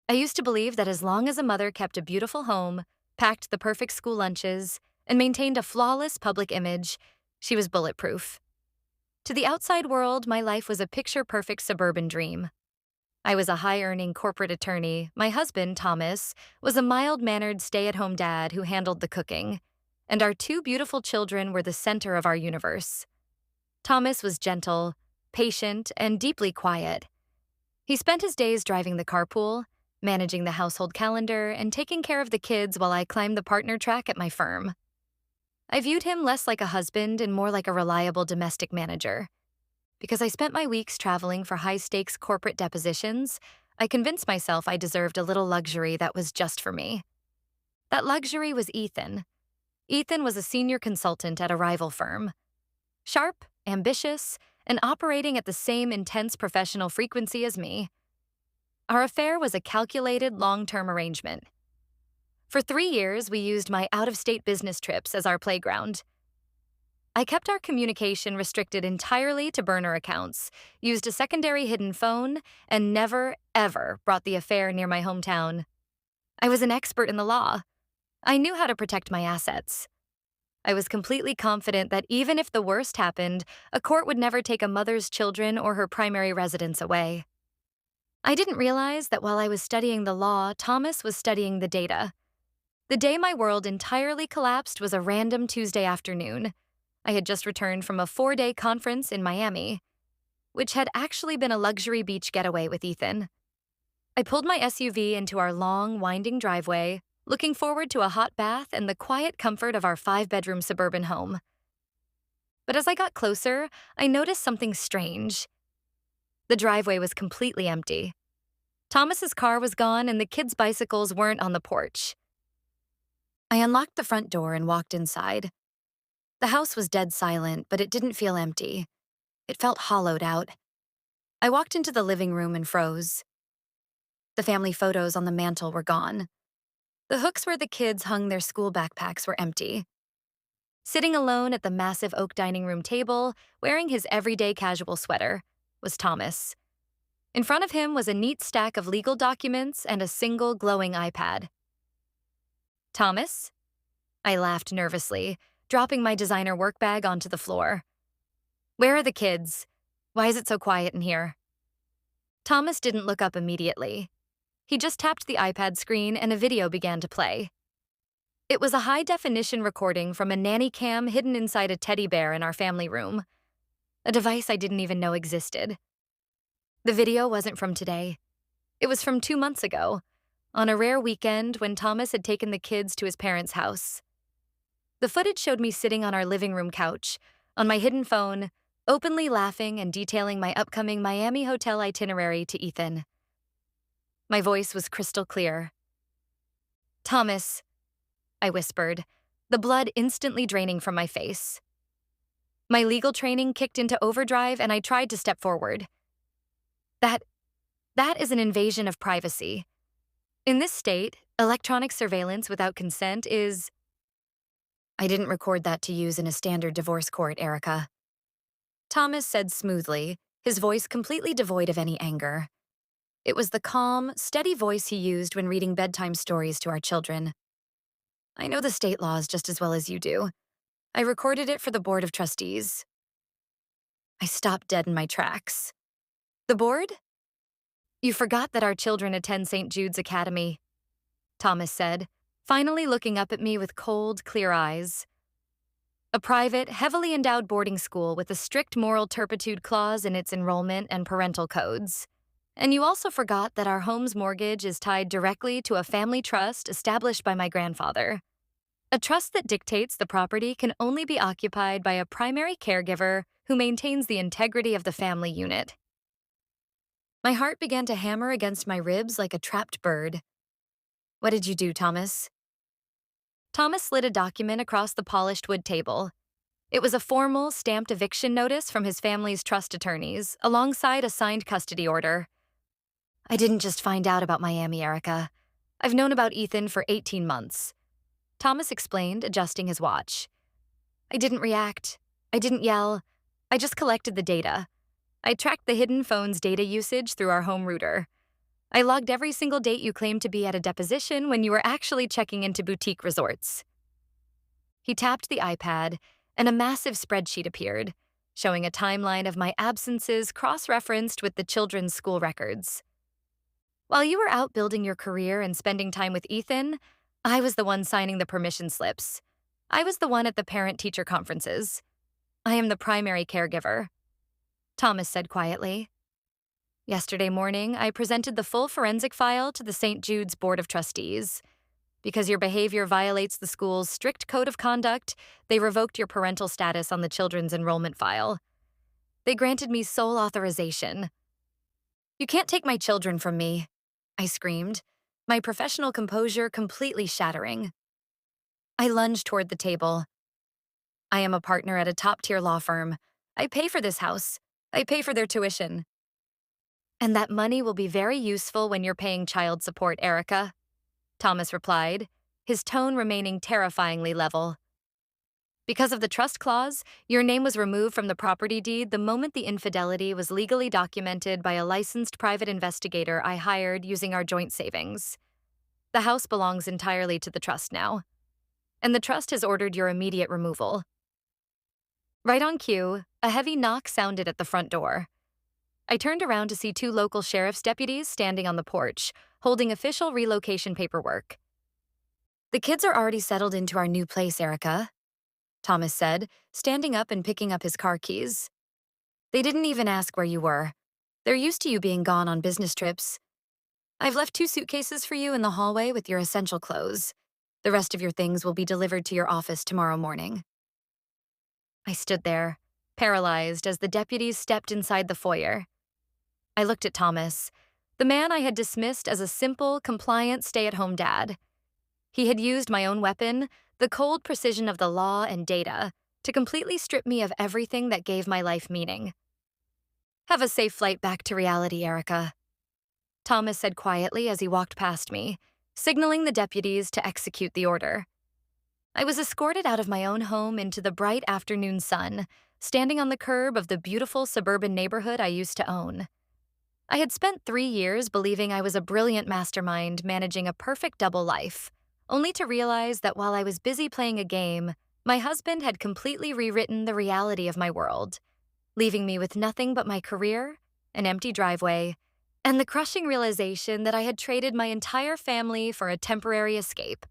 I used to believe that as long as a mother kept a beautiful home, packed the perfect school lunches, and maintained a flawless public image, she was bulletproof. To the outside world, my life was a picture-perfect suburban dream. I was a high-earning corporate attorney. My husband, Thomas, was a mild-mannered stay-at-home dad who handled the cooking. And our two beautiful children were the center of our universe. Thomas was gentle, patient, and deeply quiet. He spent his days driving the carpool, managing the household calendar, and taking care of the kids while I climbed the partner track at my firm. I viewed him less like a husband and more like a reliable domestic manager. Because I spent my weeks traveling for high-stakes corporate depositions, I convinced myself I deserved a little luxury that was just for me. That luxury was Ethan. Ethan was a senior consultant at a rival firm. Sharp, ambitious, and operating at the same intense professional frequency as me. Our affair was a calculated, long-term arrangement. For 3 years, we used my out-of-state business trips as our playground. I kept our communication restricted entirely to burner accounts, used a secondary hidden phone, and never, ever brought the affair near my hometown. I was an expert in the law. I knew how to protect my assets. I was completely confident that even if the worst happened, a court would never take a mother's children or her primary residence away. I didn't realize that while I was studying the law, Thomas was studying the data. The day my world entirely collapsed was a random Tuesday afternoon. I had just returned from a 4-day conference in Miami, which had actually been a luxury beach getaway with Ethan. I pulled my SUV into our long, winding driveway, looking forward to a hot bath and the quiet comfort of our 5-bedroom suburban home. But as I got closer, I noticed something strange. The driveway was completely empty. Thomas's car was gone and the kids' bicycles weren't on the porch. I unlocked the front door and walked inside. The house was dead silent, but it didn't feel empty. It felt hollowed out. I walked into the living room and froze. The family photos on the mantel were gone. The hooks where the kids hung their school backpacks were empty. Sitting alone at the massive oak dining room table, wearing his everyday casual sweater, was Thomas. In front of him was a neat stack of legal documents and a single glowing iPad. "Thomas?" I laughed nervously, dropping my designer work bag onto the floor. "Where are the kids? Why is it so quiet in here?" Thomas didn't look up immediately. He just tapped the iPad screen and a video began to play. It was a high-definition recording from a nanny cam hidden inside a teddy bear in our family room, a device I didn't even know existed. The video wasn't from today. It was from 2 months ago, on a rare weekend when Thomas had taken the kids to his parents' house. The footage showed me sitting on our living room couch, on my hidden phone, openly laughing and detailing my upcoming Miami hotel itinerary to Ethan. My voice was crystal clear. "Thomas," I whispered, the blood instantly draining from my face. My legal training kicked into overdrive and I tried to step forward. That is an invasion of privacy. In this state, electronic surveillance without consent is... "I didn't record that to use in a standard divorce court, Erica," Thomas said smoothly, his voice completely devoid of any anger. It was the calm, steady voice he used when reading bedtime stories to our children. "I know the state laws just as well as you do. I recorded it for the Board of Trustees." I stopped dead in my tracks. "The board?" "You forgot that our children attend St. Jude's Academy," Thomas said, finally looking up at me with cold, clear eyes. "A private, heavily endowed boarding school with a strict moral turpitude clause in its enrollment and parental codes. And you also forgot that our home's mortgage is tied directly to a family trust established by my grandfather. A trust that dictates the property can only be occupied by a primary caregiver who maintains the integrity of the family unit." My heart began to hammer against my ribs like a trapped bird. "What did you do, Thomas?" Thomas slid a document across the polished wood table. It was a formal, stamped eviction notice from his family's trust attorneys, alongside a signed custody order. "I didn't just find out about Miami, Erica. I've known about Ethan for 18 months. Thomas explained, adjusting his watch. "I didn't react. I didn't yell. I just collected the data. I tracked the hidden phone's data usage through our home router. I logged every single date you claimed to be at a deposition when you were actually checking into boutique resorts. He tapped the iPad, and a massive spreadsheet appeared, showing a timeline of my absences cross-referenced with the children's school records. While you were out building your career and spending time with Ethan, I was the one signing the permission slips. I was the one at the parent-teacher conferences. I am the primary caregiver, Thomas said quietly. Yesterday morning, I presented the full forensic file to the St. Jude's Board of Trustees. Because your behavior violates the school's strict code of conduct, they revoked your parental status on the children's enrollment file. They granted me sole authorization. You can't take my children from me, I screamed, my professional composure completely shattering. I lunged toward the table. I am a partner at a top-tier law firm. I pay for this house. I pay for their tuition. And that money will be very useful when you're paying child support, Erica, Thomas replied, his tone remaining terrifyingly level. Because of the trust clause, your name was removed from the property deed the moment the infidelity was legally documented by a licensed private investigator I hired using our joint savings. The house belongs entirely to the trust now, and the trust has ordered your immediate removal. Right on cue, a heavy knock sounded at the front door. I turned around to see two local sheriff's deputies standing on the porch, holding official relocation paperwork. The kids are already settled into our new place, Erica, Thomas said, standing up and picking up his car keys. They didn't even ask where you were. They're used to you being gone on business trips. I've left 2 suitcases for you in the hallway with your essential clothes. The rest of your things will be delivered to your office tomorrow morning. I stood there, paralyzed as the deputies stepped inside the foyer. I looked at Thomas, the man I had dismissed as a simple, compliant stay-at-home dad. He had used my own weapon, the cold precision of the law and data, to completely strip me of everything that gave my life meaning. Have a safe flight back to reality, Erica, Thomas said quietly as he walked past me, signaling the deputies to execute the order. I was escorted out of my own home into the bright afternoon sun, standing on the curb of the beautiful suburban neighborhood I used to own. I had spent 3 years believing I was a brilliant mastermind managing a perfect double life, only to realize that while I was busy playing a game, my husband had completely rewritten the reality of my world, leaving me with nothing but my career, an empty driveway, and the crushing realization that I had traded my entire family for a temporary escape.